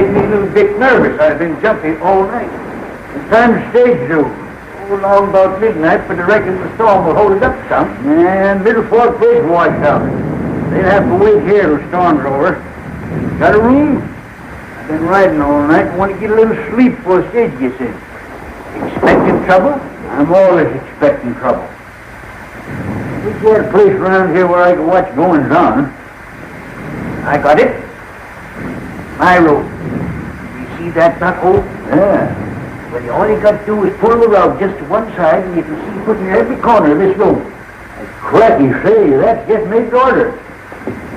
made me a little bit nervous. I've been jumping all night. The time stage due. Along about midnight, but I reckon the storm will hold it up some. And Middle Fork Bridge washed out. They'll have to wait here till the storm's over. Got a room? I've been riding all night and want to get a little sleep before the stage gets in. Expecting trouble? I'm always expecting trouble. We got a place around here where I can watch goings on. I got it. My road. You see that knot hole? Yeah. Well, you all you got to do is pull the rug just to one side, and you can see put in every corner of this room. Cracky, say, that's just made to order.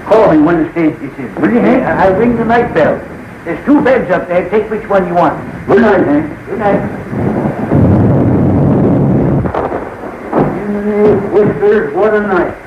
Call me when the stage gets in. Will you, Hank? I'll ring the night bell. There's 2 beds up there. Take which one you want. Good night, Hank. Good night. Whispers, what a night.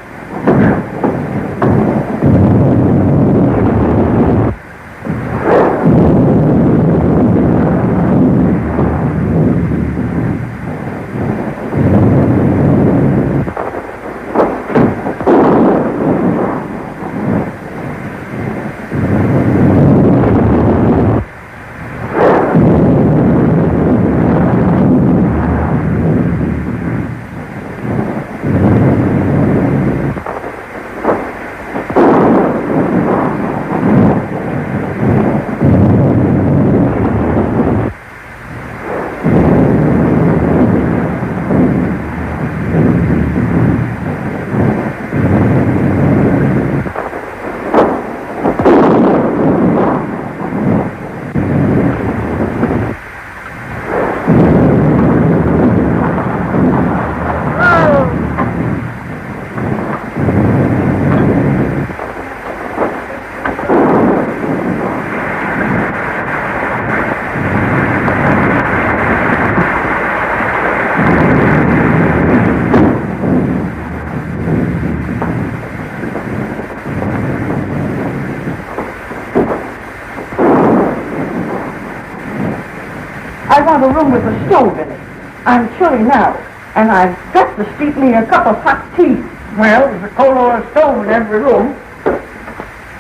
I want a room with a stove in it. I'm chilly now, and I've got to steep me a cup of hot tea. Well, there's a coal oil stove in every room.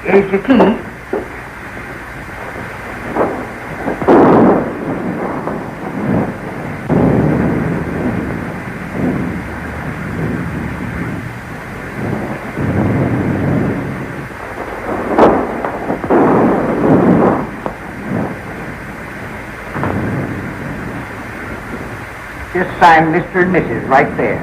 Here's your key. Just sign Mr. and Mrs. right there.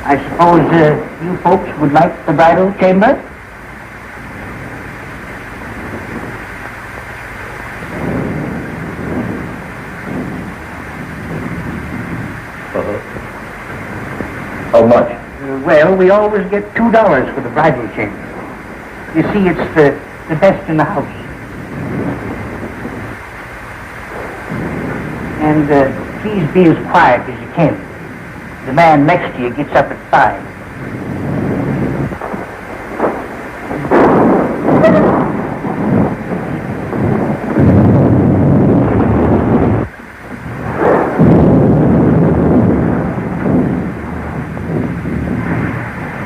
I suppose you folks would like the bridal chamber? How much? Well, we always get $2 for the bridal chamber. You see, it's the best in the house. And please be as quiet as you can. The man next to you gets up at 5.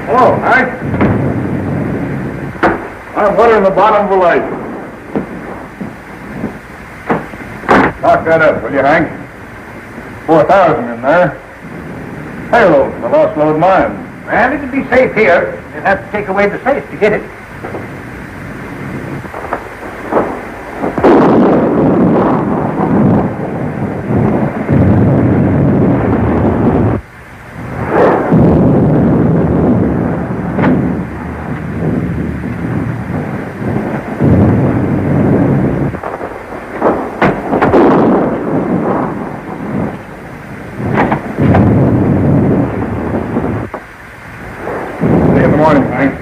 Hello, Hank. I'm butter in the bottom of a light. Knock that up, will you, Hank? 4,000 in there. Payload for the lost load mine. Well, it'll be safe here. You'll have to take away the safe to get it. Morning, Hank.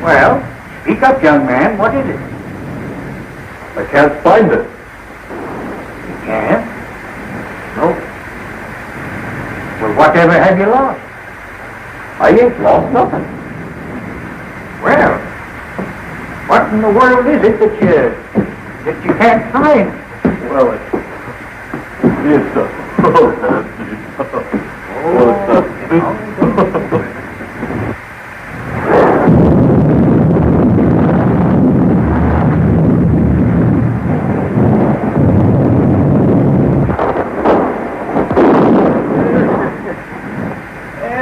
Well, speak up, young man. What is it? I can't find it. You can't? No. Whatever have you lost? I ain't lost nothing. Well, what in the world is it that you can't find? Well, it's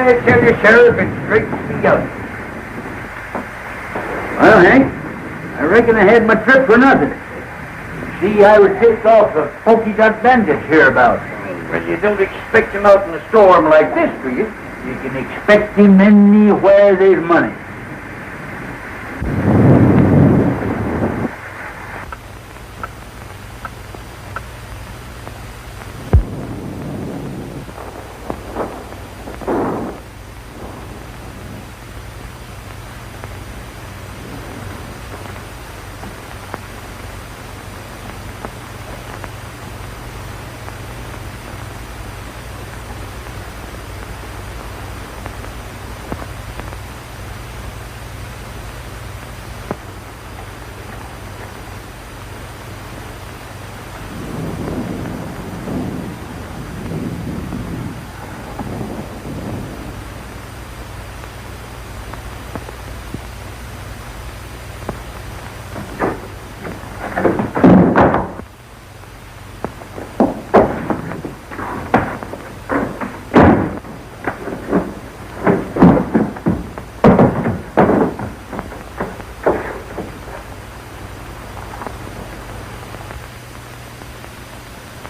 I tell you, Sheriff, it's straight to me out. Well, Hank, I reckon I had my trip for nothing. See, I was tipped off the Polka Dot Bandit hereabouts. Well, you don't expect him out in a storm like this, do you? You can expect him anywhere there's money.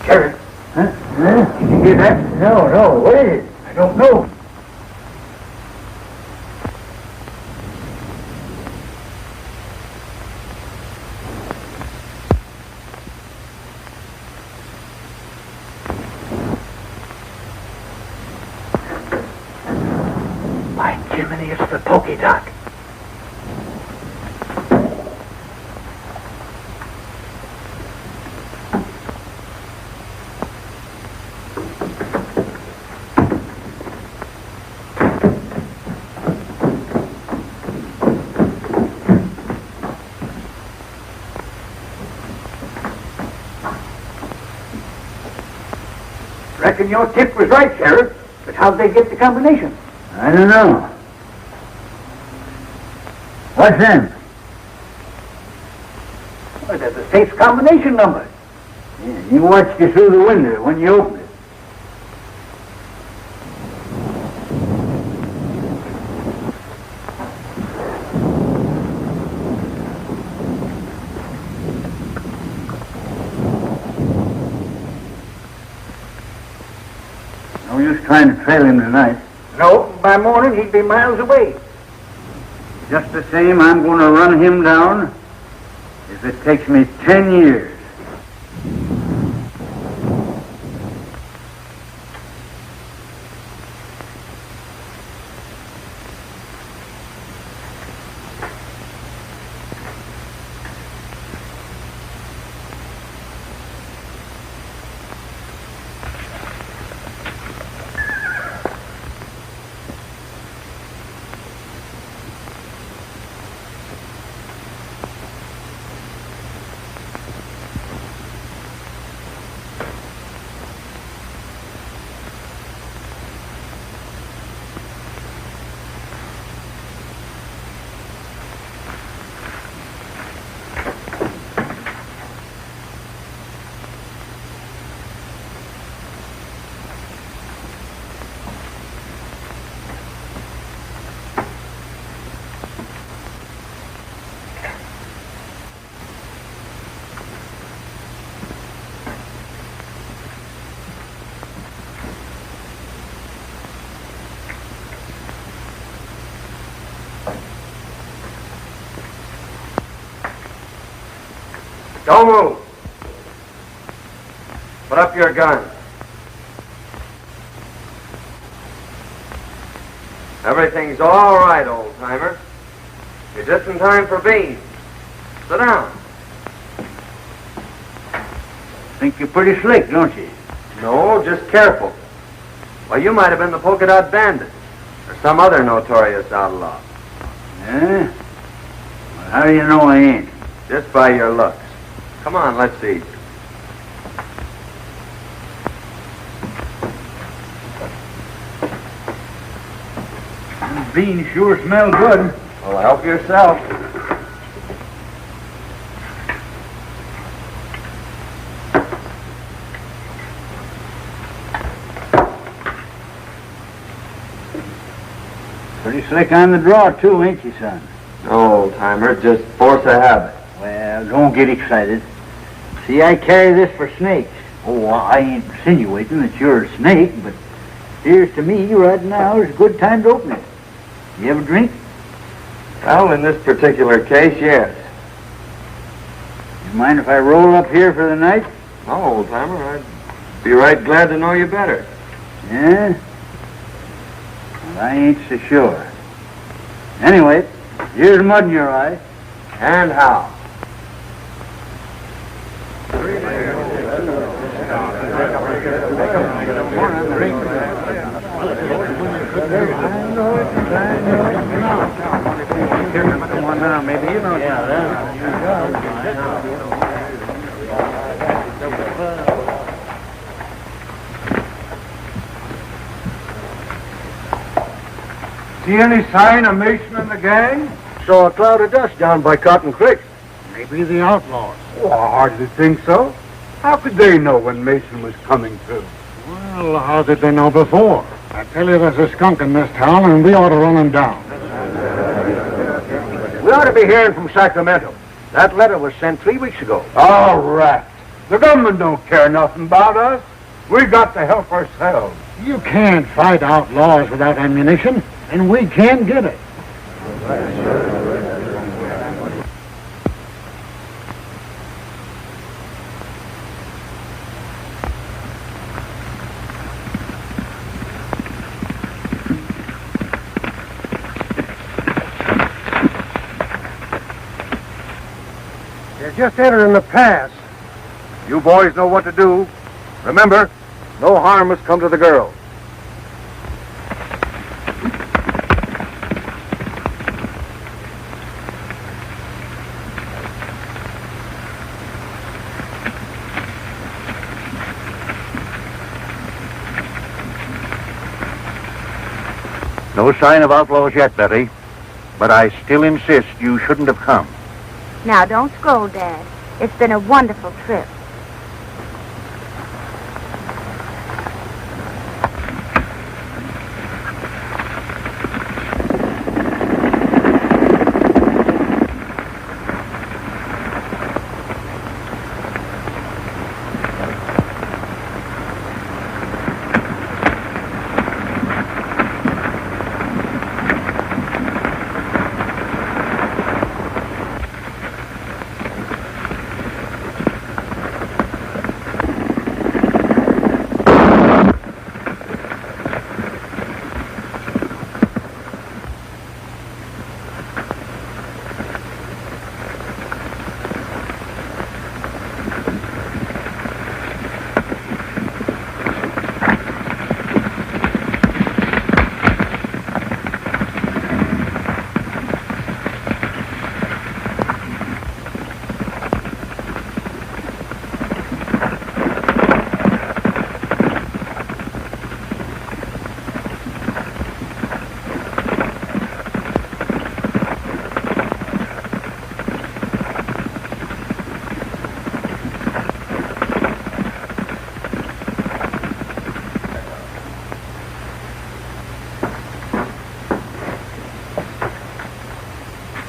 Sheriff. Huh? Did you hear that? No. What is it? I don't know. By Jiminy, it's the Polka Dot. Reckon your tip was right, Sheriff. But how'd they get the combination? I don't know. What's them? Well, that's the safe's combination number. Yeah, you watched you through the window when you opened it. No use trying to trail him tonight. No, by morning he'd be miles away. Just the same, I'm going to run him down if it takes me 10 years. Don't move. Put up your gun. Everything's all right, old-timer. You're just in time for beans. Sit down. Think you're pretty slick, don't you? No, just careful. Well, you might have been the Polka Dot Bandit, or some other notorious outlaw. Yeah? Well, how do you know I ain't? Just by your looks. Come on, let's see. Them beans sure smell good. Well, help yourself. Pretty slick on the draw, too, ain't you, son? No, old-timer, just force of habit. Well, don't get excited. See, I carry this for snakes. Oh, I ain't insinuating that you're a snake, but here's to me right now is a good time to open it. You have a drink? Well, in this particular case, yes. You mind if I roll up here for the night? No, old-timer, I'd be right glad to know you better. Yeah? Well, I ain't so sure. Anyway, here's mud in your eye. And how? See any sign of Mason and the gang? Saw a cloud of dust down by Cotton Creek. Maybe the outlaws. Oh, I hardly think so. How could they know when Mason was coming through? Well, how did they know before? I tell you, there's a skunk in this town, and we ought to run him down. We ought to be hearing from Sacramento. That letter was sent 3 weeks ago. All right. The government don't care nothing about us. We got to help ourselves. You can't fight outlaws without ammunition, and we can't get it. You're just entering the pass. You boys know what to do. Remember, no harm must come to the girl. No sign of outlaws yet, Betty. But I still insist you shouldn't have come. Now, don't scold, Dad. It's been a wonderful trip.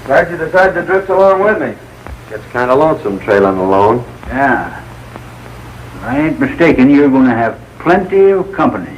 Glad you decided to drift along with me. Gets kind of lonesome trailing alone. Yeah. If I ain't mistaken, you're going to have plenty of company.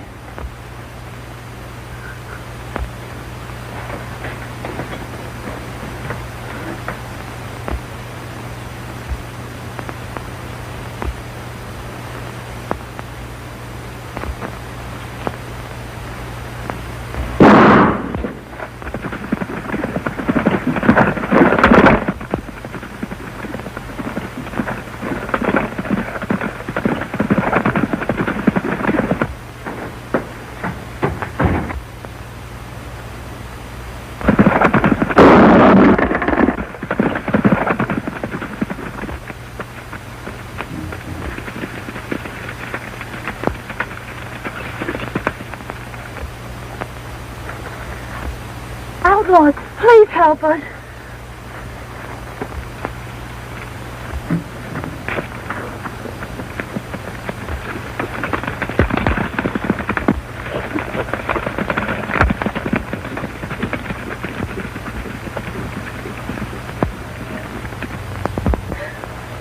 Outlaws, please help us.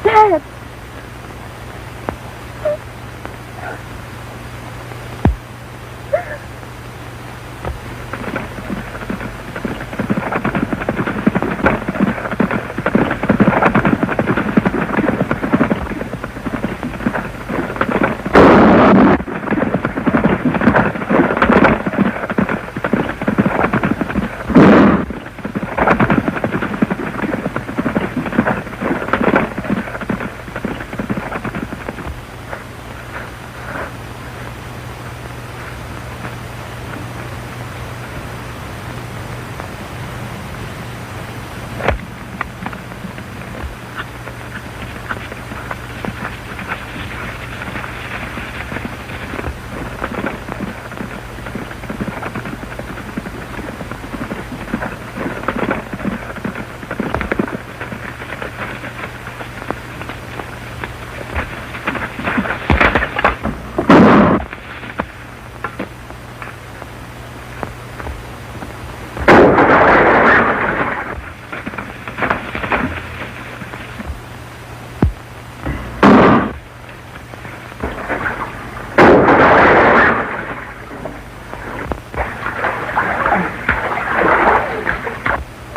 Dad!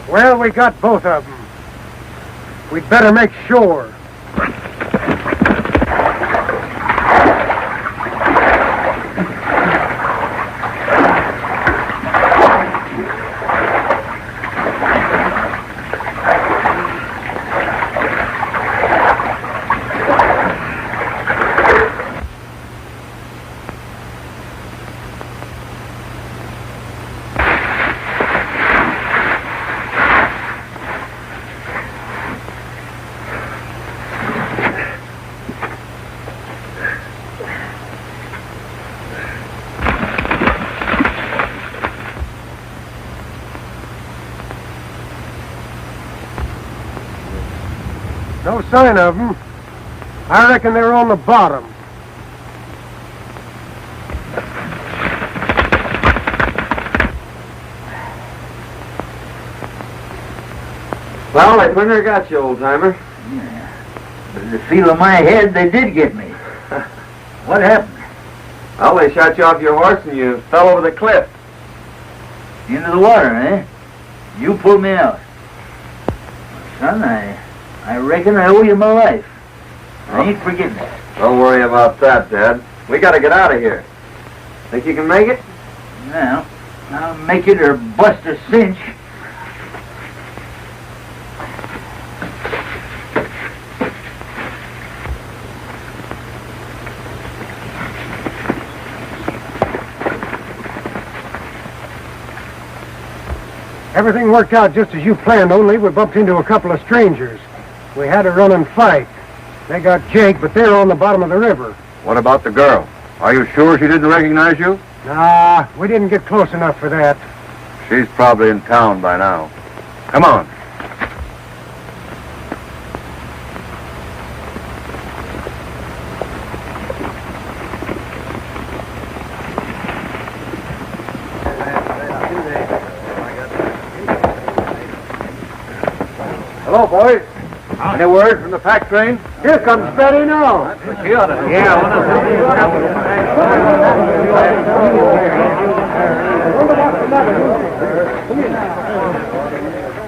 Well, we got both of them. We'd better make sure. No sign of them. I reckon they're on the bottom. Well, I pretty near got you, old-timer. With the feel of my head, they did get me. What happened? Well, they shot you off your horse and you fell over the cliff. Into the water, eh? You pulled me out. Son, I reckon I owe you my life. I ain't forgetting it. Don't worry about that, Dad. We gotta get out of here. Think you can make it? Well, I'll make it or bust a cinch. Everything worked out just as you planned, only we bumped into a couple of strangers. We had a running fight. They got Jake, but they're on the bottom of the river. What about the girl? Are you sure she didn't recognize you? Nah, we didn't get close enough for that. She's probably in town by now. Come on. Hello, boys. Any word from the pack train? Here comes Betty now.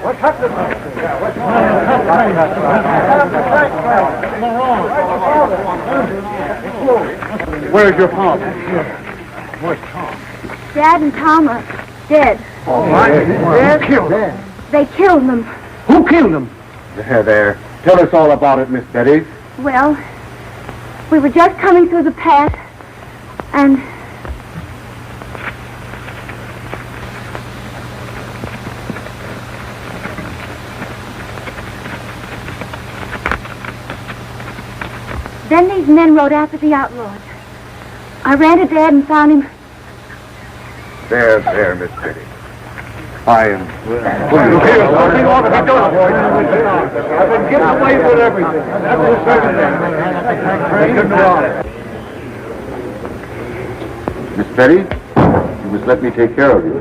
What's happening? Where's your father? Where's Tom? Dad and Tom are dead. Oh, my. Dead? Killed them. They killed them. Who killed them? There. Tell us all about it, Miss Betty. Well, we were just coming through the pass, and... Then these men rode after the outlaws. I ran to Dad and found him. There, Miss Betty. I am. Something ought to be done. I've been getting away with everything. Miss Betty, you must let me take care of you.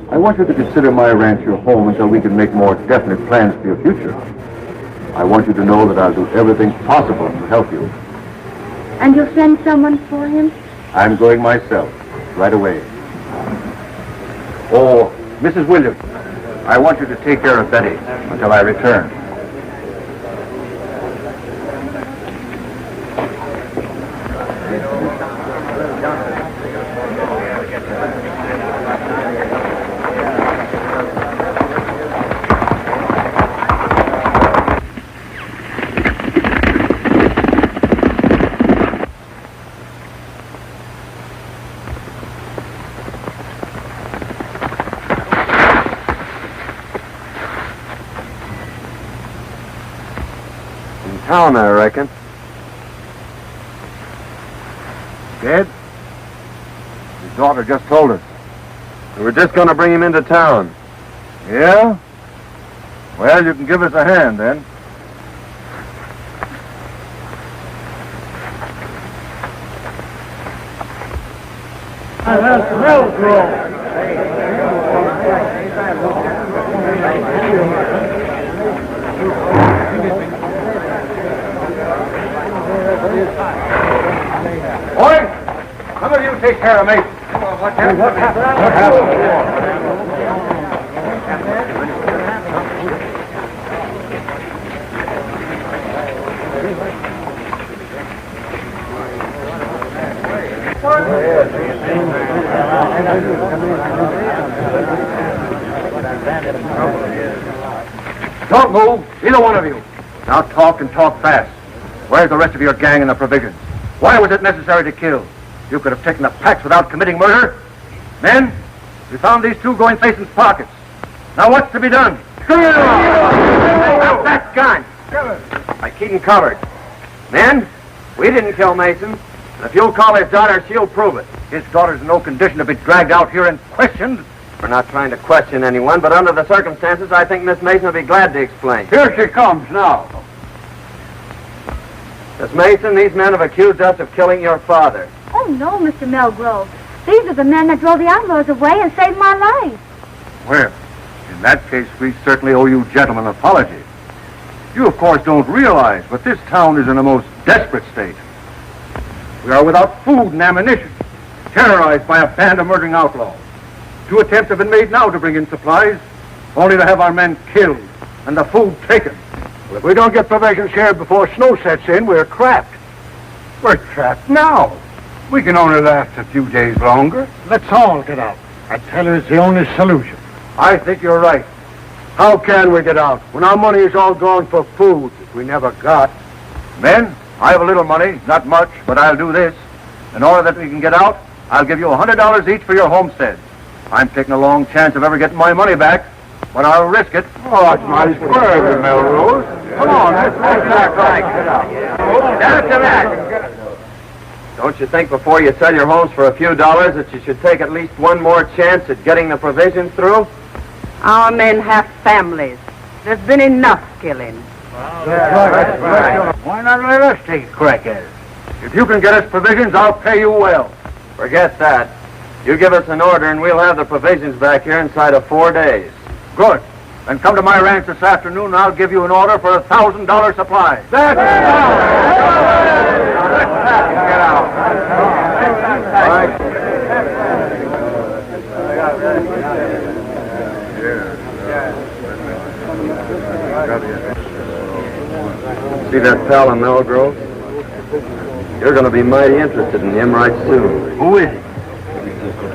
I want you to consider my ranch your home until we can make more definite plans for your future. I want you to know that I'll do everything possible to help you. And you'll send someone for him? I'm going myself, right away. Oh, Mrs. Williams, I want you to take care of Betty until I return. Town, I reckon. Dead? His daughter just told us. We were just going to bring him into town. Yeah? Well, you can give us a hand, then. Boy, some of you take care of me. What happened? Don't move, either one of you. Now talk and talk fast. Where's the rest of your gang and the provisions? Why was it necessary to kill? You could have taken the packs without committing murder. Men, we found these two going Mason's pockets. Now what's to be done? Out that gun! I keep him covered. Men, we didn't kill Mason. And if you'll call his daughter, she'll prove it. His daughter's in no condition to be dragged out here and questioned. We're not trying to question anyone, but under the circumstances, I think Miss Mason will be glad to explain. Here she comes now. Miss Mason, these men have accused us of killing your father. Oh, no, Mr. Melgrove. These are the men that drove the outlaws away and saved my life. Well, in that case, we certainly owe you gentlemen an apology. You, of course, don't realize, but this town is in a most desperate state. We are without food and ammunition, terrorized by a band of murdering outlaws. 2 attempts have been made now to bring in supplies, only to have our men killed and the food taken. Well, if we don't get provisions here before snow sets in, we're trapped. We're trapped now. We can only last a few days longer. Let's all get out. I tell you, it's the only solution. I think you're right. How can we get out when our money is all gone for food that we never got? Men, I have a little money, not much, but I'll do this. In order that we can get out, I'll give you $100 each for your homestead. I'm taking a long chance of ever getting my money back, but I'll risk it. Oh, it's nice work, Melrose. Come on, let's act right. Down to that! Don't you think before you sell your homes for a few dollars that you should take at least one more chance at getting the provisions through? Our men have families. There's been enough killing. That's right. Why not let us take a crack at it? If you can get us provisions, I'll pay you well. Forget that. You give us an order and we'll have the provisions back here inside of 4 days. Good. Then come to my ranch this afternoon and I'll give you an order for $1,000 supply. That's Get out. All right. See that pal in Melgrove? You're going to be mighty interested in him right soon. Who is it?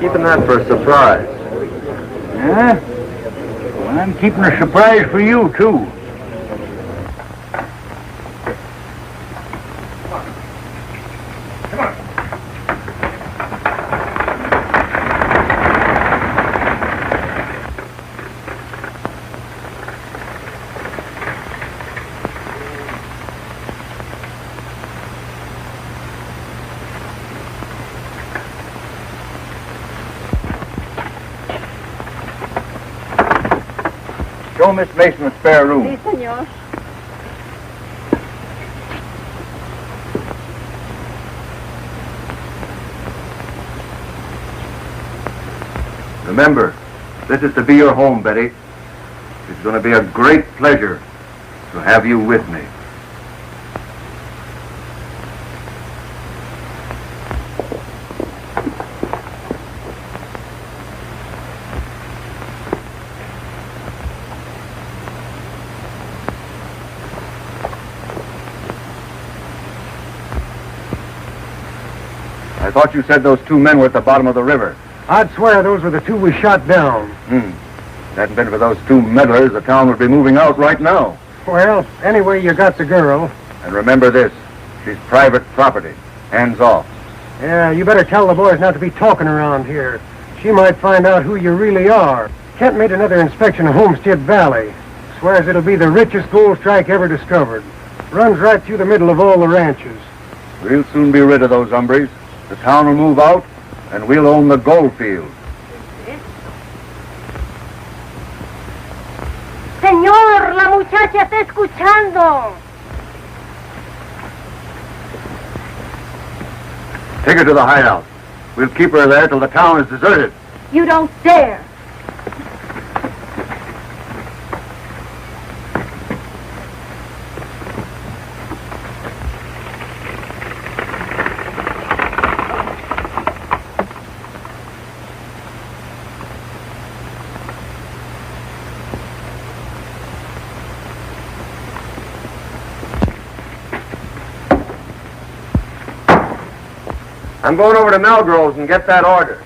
Keeping that for a surprise. Yeah? Well, I'm keeping a surprise for you, too. Show Miss Mason a spare room. Sí, señor. Remember, this is to be your home, Betty. It's going to be a great pleasure to have you with me. I thought you said those two men were at the bottom of the river. I'd swear those were the two we shot down. If it hadn't been for those two meddlers, the town would be moving out right now. Well, anyway, you got the girl. And remember this, she's private property. Hands off. Yeah, you better tell the boys not to be talking around here. She might find out who you really are. Kent made another inspection of Homestead Valley. Swears it'll be the richest gold strike ever discovered. Runs right through the middle of all the ranches. We'll soon be rid of those hombres. The town will move out, and we'll own the gold field. Señor, la muchacha está escuchando. Take her to the hideout. We'll keep her there till the town is deserted. You don't dare. I'm going over to Melgrove's and get that order.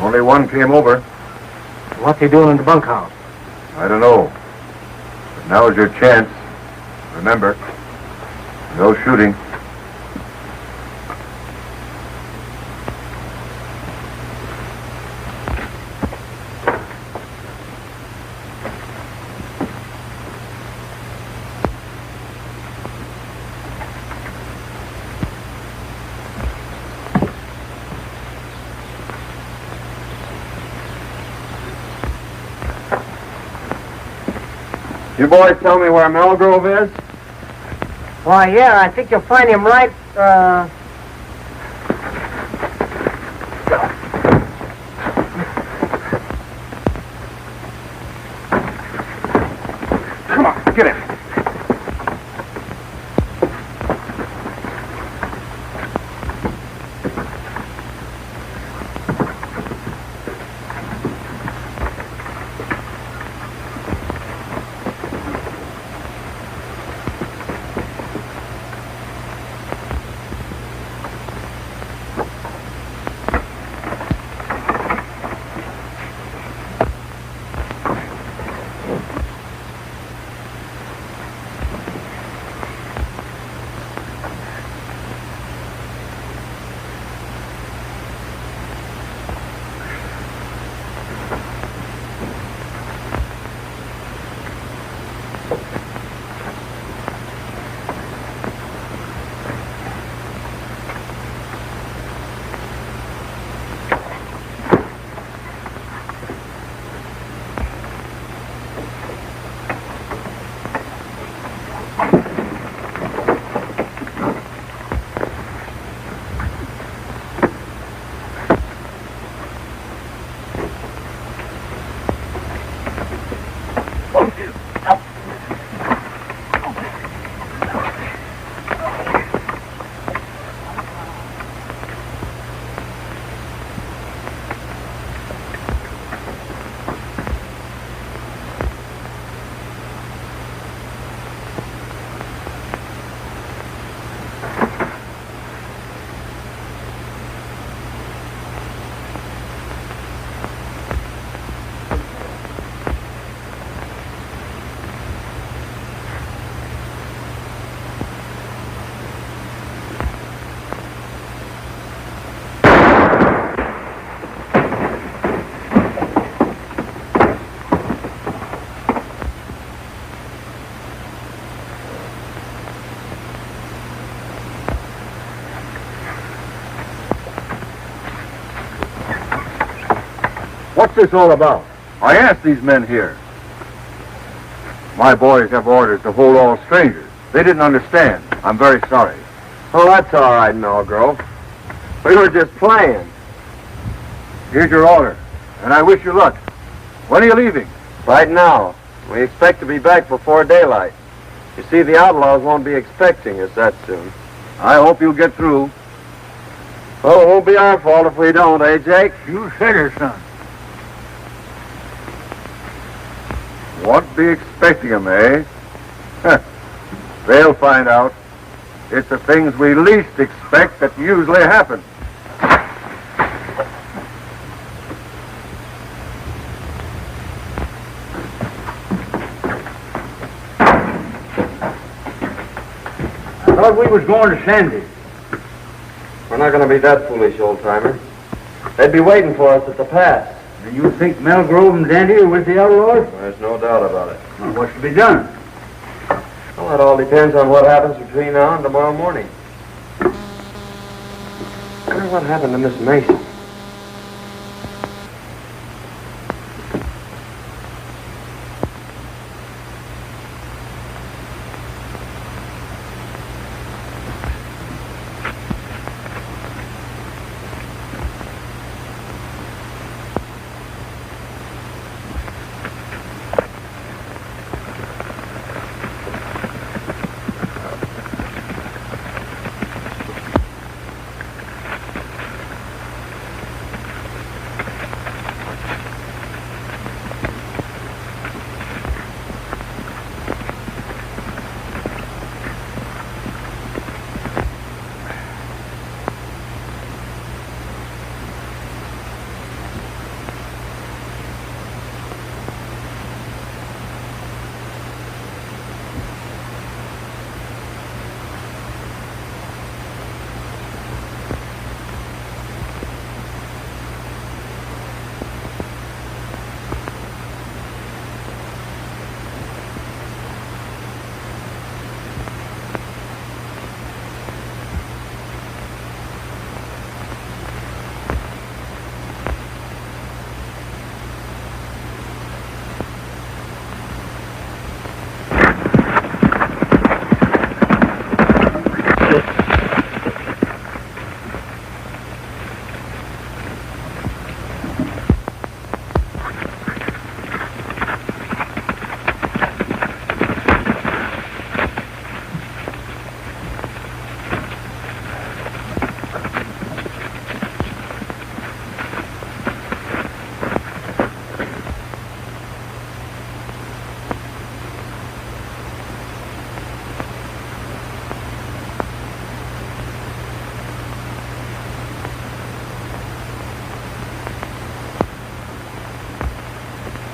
Only one came over. What's he doing in the bunkhouse? I don't know. But now's your chance. Remember, no shooting. You boys tell me where Melgrove is? Why, yeah, I think you'll find him right, Come on, get in. this all about? I asked these men here. My boys have orders to hold all strangers. They didn't understand. I'm very sorry. Oh, that's all right, Melgrove. We were just playing. Here's your order, and I wish you luck. When are you leaving? Right now. We expect to be back before daylight. You see, the outlaws won't be expecting us that soon. I hope you'll get through. Oh, it won't be our fault if we don't, eh, Jake? You said it, son. Won't be expecting 'em, eh? They'll find out. It's the things we least expect that usually happen. I thought we was going to Sandy. We're not going to be that foolish, old-timer. They'd be waiting for us at the pass. And you think Melgrove and Dandy are with the outlaws? There's no doubt about it. Well, what's to be done? Well, it all depends on what happens between now and tomorrow morning. I wonder what happened to Miss Mason.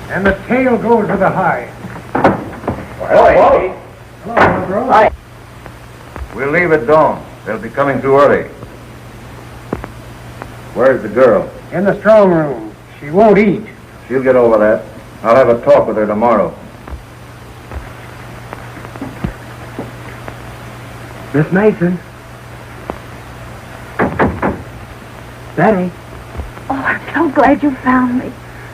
And the tail goes with the hide. Hello. Hello, Melgrove. We'll leave at dawn. They'll be coming too early. Where's the girl? In the strong room. She won't eat. She'll get over that. I'll have a talk with her tomorrow. Miss Mason. Betty. Oh, I'm so glad you found me.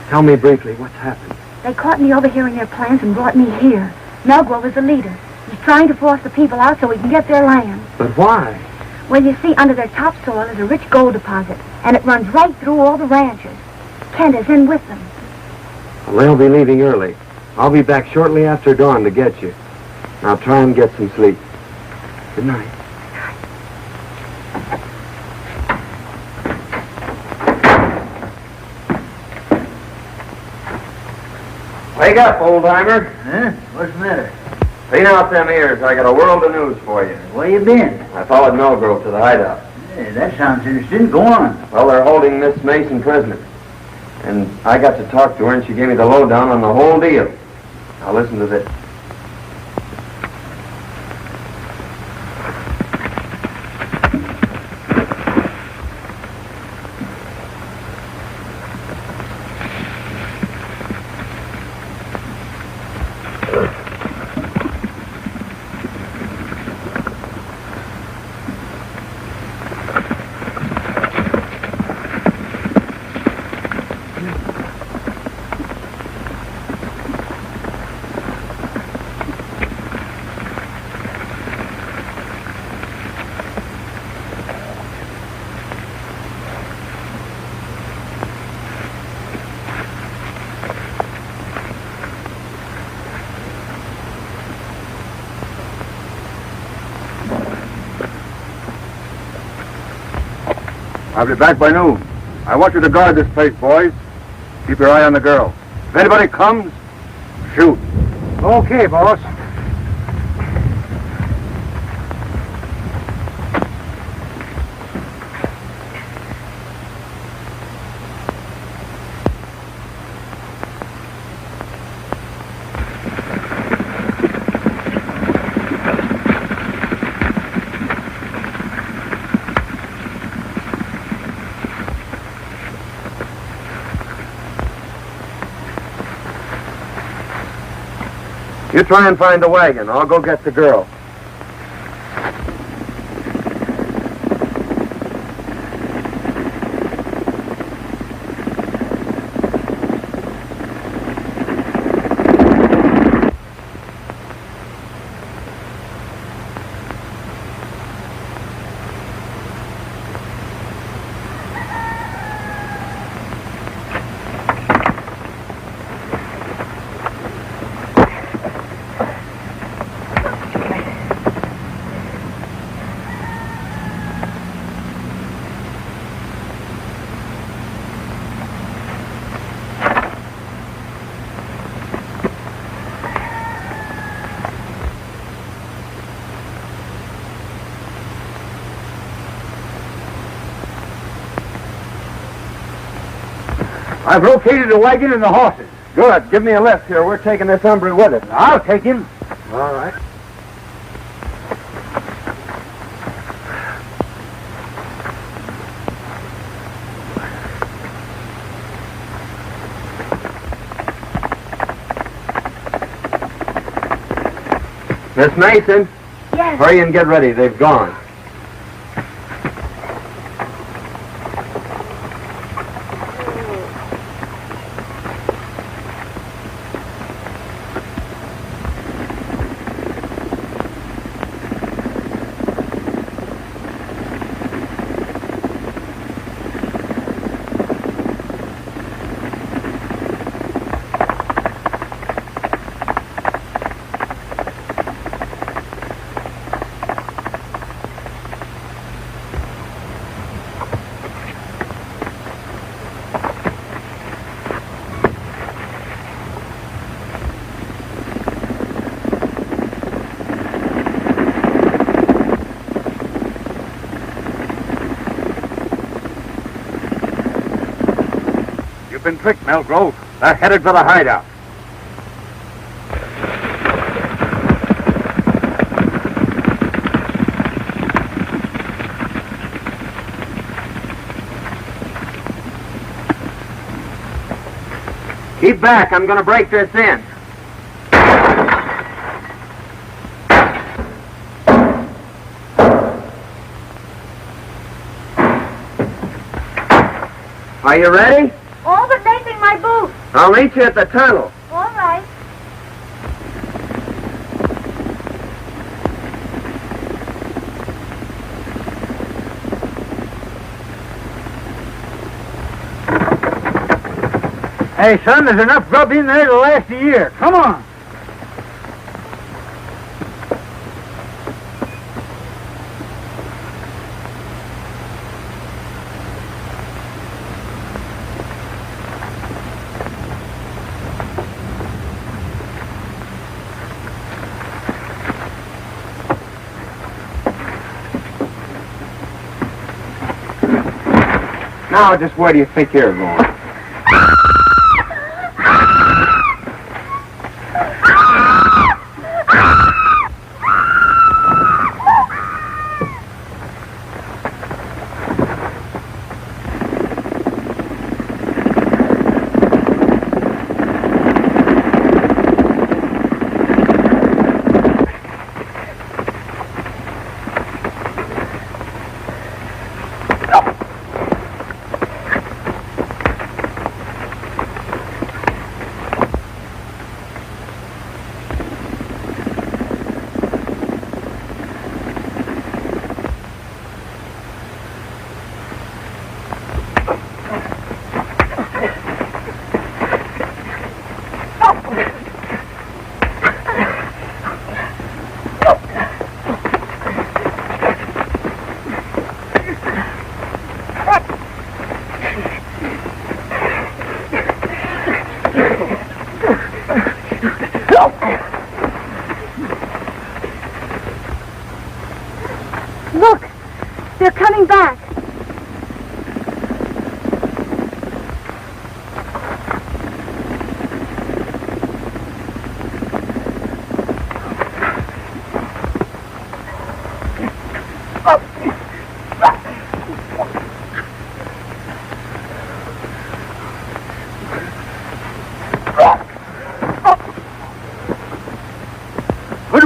Tell me briefly what's happened. They caught me overhearing their plans and brought me here. Melgrove is the leader. He's trying to force the people out so he can get their land. But why? Well, you see, under their topsoil is a rich gold deposit, and it runs right through all the ranches. Kent is in with them. Well, they'll be leaving early. I'll be back shortly after dawn to get you. Now try and get some sleep. Good night. Wake up, old-timer. Huh? What's the matter? Clean out them ears. I got a world of news for you. Where you been? I followed Melgrove to the hideout. Hey, that sounds interesting. Go on. Well, they're holding Miss Mason prisoner. And I got to talk to her, and she gave me the lowdown on the whole deal. Now listen to this. I'll be back by noon. I want you to guard this place, boys. Keep your eye on the girl. If anybody comes, shoot. Okay, boss. You try and find the wagon. I'll go get the girl. I've located the wagon and the horses. Good. Give me a lift here. We're taking this hombre with us. I'll take him. All right. Miss Mason, Yes. hurry and get ready. They've gone. You've been tricked, Melgrove. They're headed for the hideout. Keep back. I'm going to break this in. Are you ready? All but lacing my boots. I'll meet you at the tunnel. All right. Hey, son, there's enough grub in there to last a year. Come on. Now, just where do you think you're going?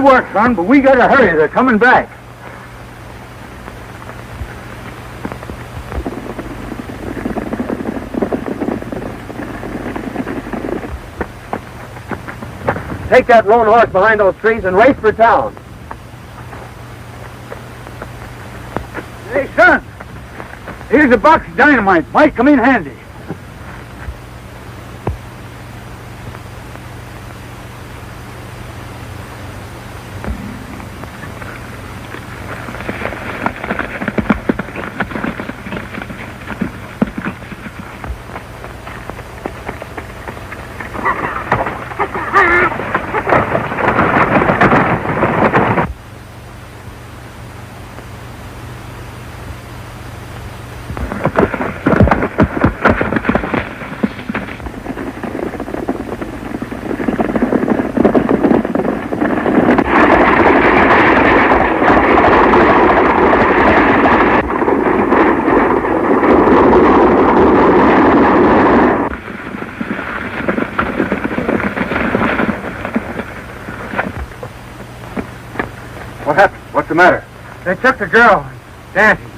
work, son, but we gotta hurry. They're coming back. Take that lone horse behind those trees and race for town. Hey, son, here's a box of dynamite. Might come in handy. What happened? What's the matter? They took the girl. Dancing.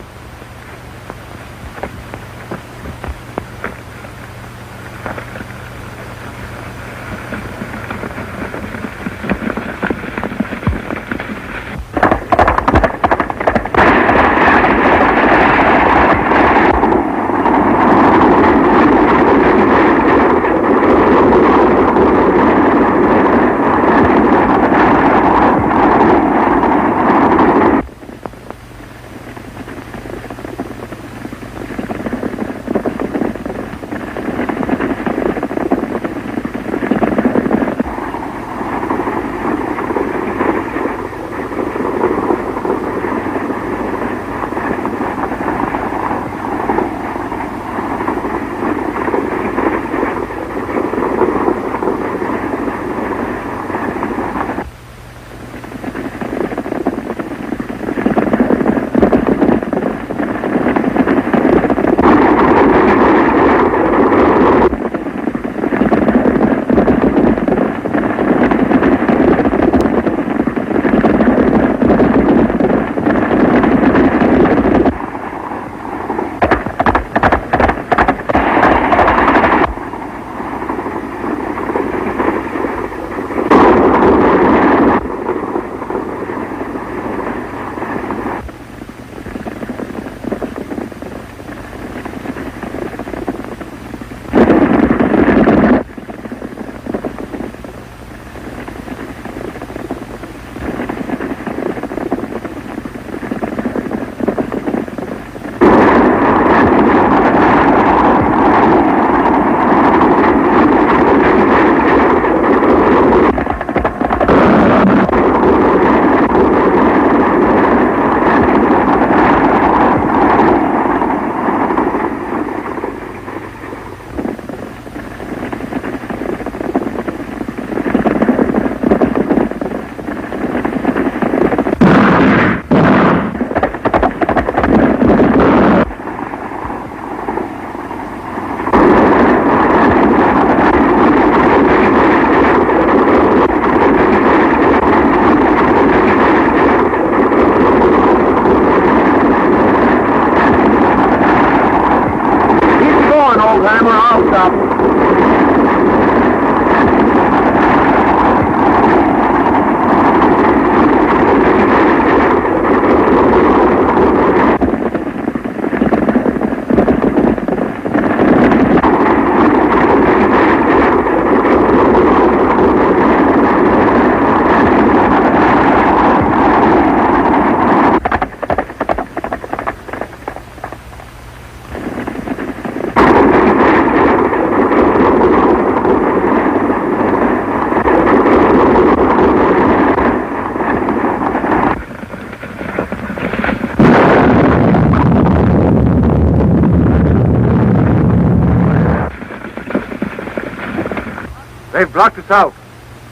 They've blocked us out.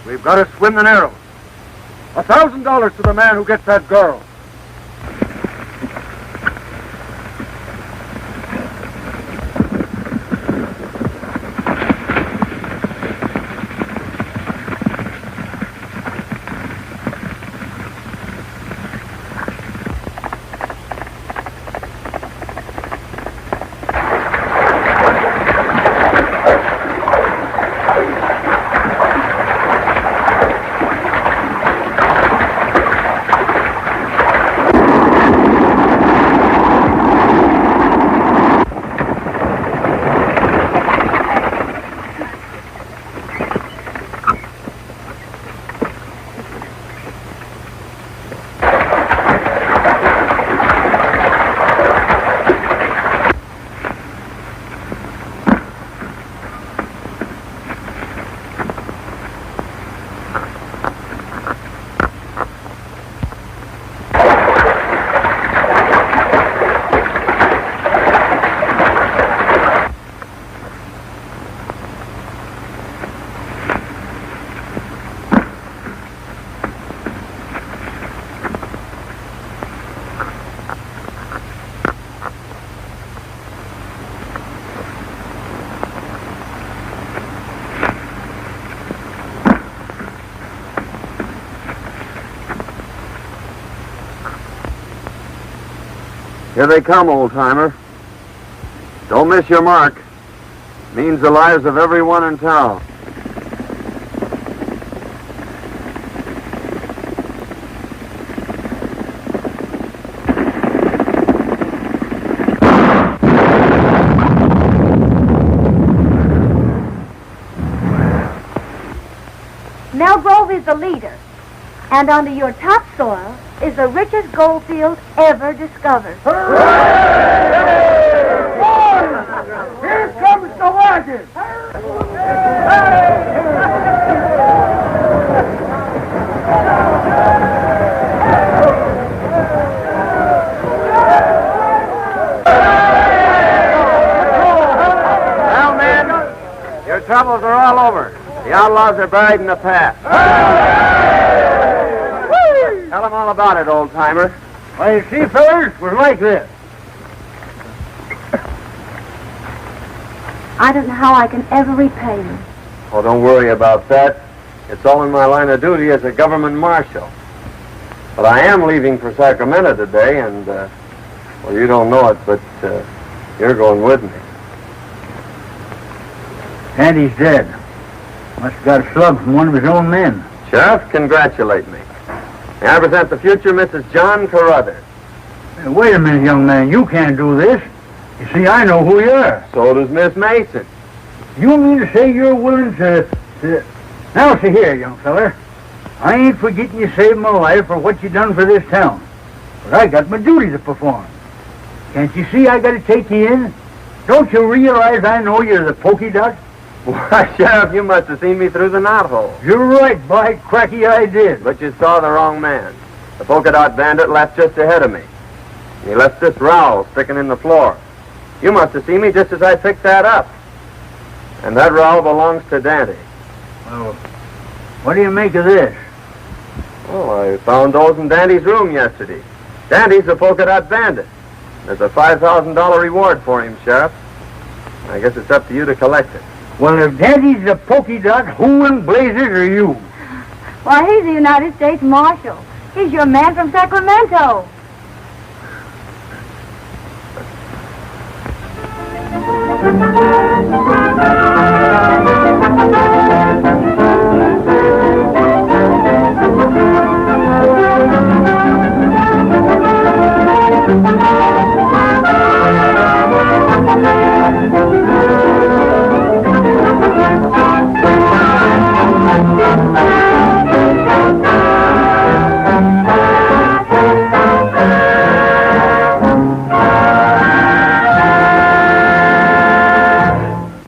We've got to swim the Narrows. $1,000 to the man who gets that girl. Here they come, old-timer. Don't miss your mark. Means the lives of everyone in town. Mel Grove is the leader, and under your topsoil is the richest gold field ever discovered. Here comes the wagon! Well, men, your troubles are all over. The outlaws are buried in the past. Tell them all about it, old-timer. Why, you see, fellas, it was like this. I don't know how I can ever repay you. Oh, don't worry about that. It's all in my line of duty as a government marshal. But I am leaving for Sacramento today, and, well, you don't know it, but you're going with me. Andy's dead. Must have got a slug from one of his own men. Sheriff, congratulate me. May I present the future Mrs. John Carruthers. Hey, wait a minute, young man. You can't do this. You see, I know who you are. So does Miss Mason. You mean to say you're willing to... Now, see here, young feller. I ain't forgetting you saved my life for what you done for this town. But I got my duty to perform. Can't you see I got to take you in? Don't you realize I know you're the Polka Dot? Why, Sheriff, you must have seen me through the knothole. You're right, by cracky, I did. But you saw the wrong man. The Polka Dot Bandit left just ahead of me. And he left this rowel sticking in the floor. You must have seen me just as I picked that up. And that rowel belongs to Dante. Well, what do you make of this? Oh, I found those in Dante's room yesterday. Dante's the Polka Dot Bandit. There's a $5,000 reward for him, Sheriff. I guess it's up to you to collect it. Well, if Daddy's the Polka Dot, who in blazes are you? Why, he's the United States Marshal. He's your man from Sacramento.